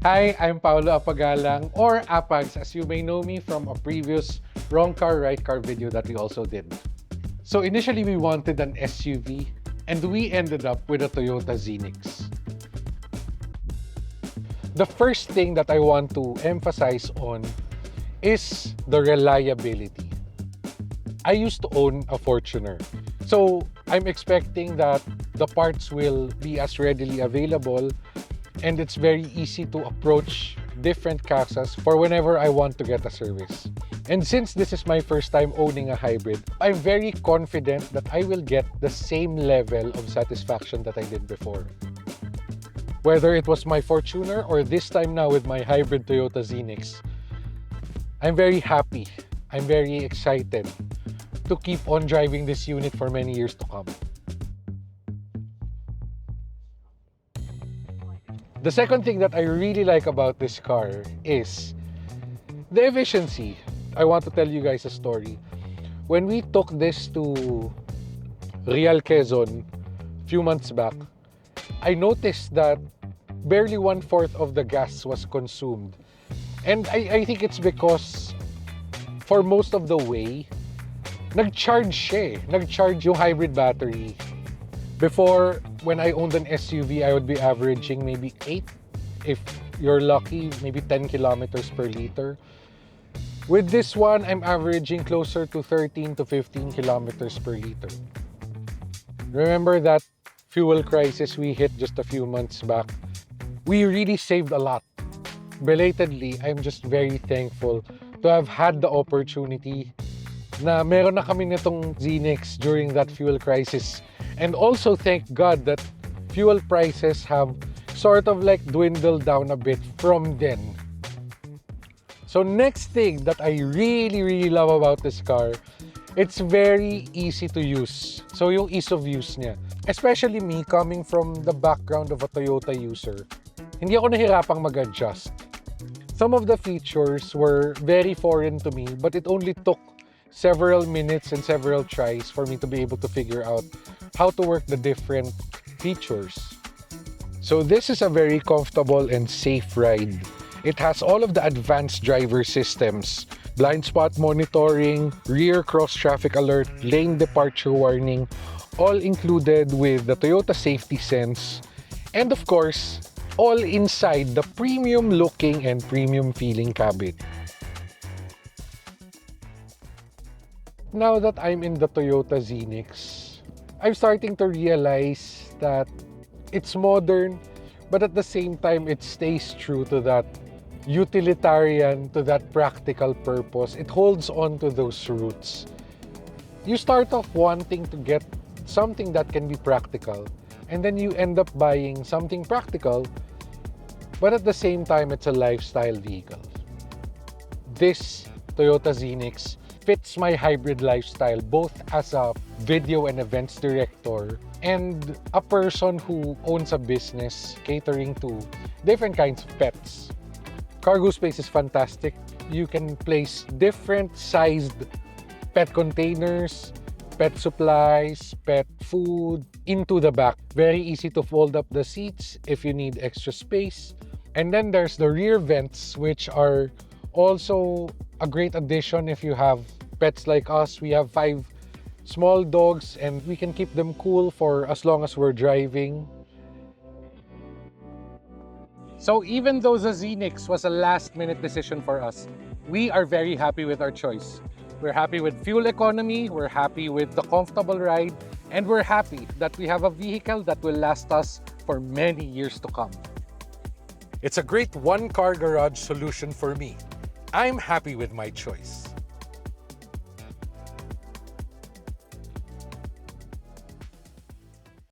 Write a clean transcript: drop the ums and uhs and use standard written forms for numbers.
Hi, I'm Paolo Apagalang, or Apags as you may know me from a previous Wrong Car, Right Car video that we also did. So initially we wanted an SUV and we ended up with a Toyota Zenix. The first thing that I want to emphasize on is the reliability. I used to own a Fortuner, so I'm expecting that the parts will be as readily available and it's very easy to approach different casas for whenever I want to get a service. And since this is my first time owning a hybrid, I'm very confident that I will get the same level of satisfaction that I did before. Whether it was my Fortuner or this time now with my hybrid Toyota Zenix, I'm very happy, I'm very excited to keep on driving this unit for many years to come. The second thing that I really like about this car is the efficiency. I want to tell you guys a story. When we took this to Real Quezon a few months back, I noticed that barely 1/4 of the gas was consumed. And I think it's because for most of the way, nag-charge siya eh. Nag-charge yung hybrid battery. Before, when I owned an SUV, I would be averaging maybe 8, if you're lucky, maybe 10 kilometers per liter. With this one, I'm averaging closer to 13 to 15 kilometers per liter. Remember that fuel crisis we hit just a few months back? We really saved a lot. Belatedly, I'm just very thankful to have had the opportunity na meron na kami nitong Zenix during that fuel crisis. And also thank God that fuel prices have sort of like dwindled down a bit from then. So next thing that I really love about this car, it's very easy to use. So yung ease of use niya. Especially me coming from the background of a Toyota user, hindi ako nahirapang mag-adjust. Some of the features were very foreign to me, but it only took several minutes and several tries for me to be able to figure out how to work the different features. So this is a very comfortable and safe ride. It has all of the advanced driver systems, blind spot monitoring, rear cross traffic alert, lane departure warning, all included with the Toyota Safety Sense, and of course, all inside the premium looking and premium feeling cabin. Now that I'm in the Toyota Zenix, I'm starting to realize that it's modern, but at the same time, it stays true to that utilitarian, to that practical purpose. It holds on to those roots. You start off wanting to get something that can be practical, and then you end up buying something practical, but at the same time, it's a lifestyle vehicle. This Toyota Zenix fits my hybrid lifestyle, both as a video and events director and a person who owns a business catering to different kinds of pets. Cargo space is fantastic. You can place different sized pet containers, pet supplies, pet food into the back. Very easy to fold up the seats if you need extra space. And then there's the rear vents, which are also a great addition if you have pets like us. We have 5 small dogs and we can keep them cool for as long as we're driving. So even though the Zenix was a last-minute decision for us, we are very happy with our choice. We're happy with fuel economy, we're happy with the comfortable ride, and we're happy that we have a vehicle that will last us for many years to come. It's a great one-car garage solution for me. I'm happy with my choice.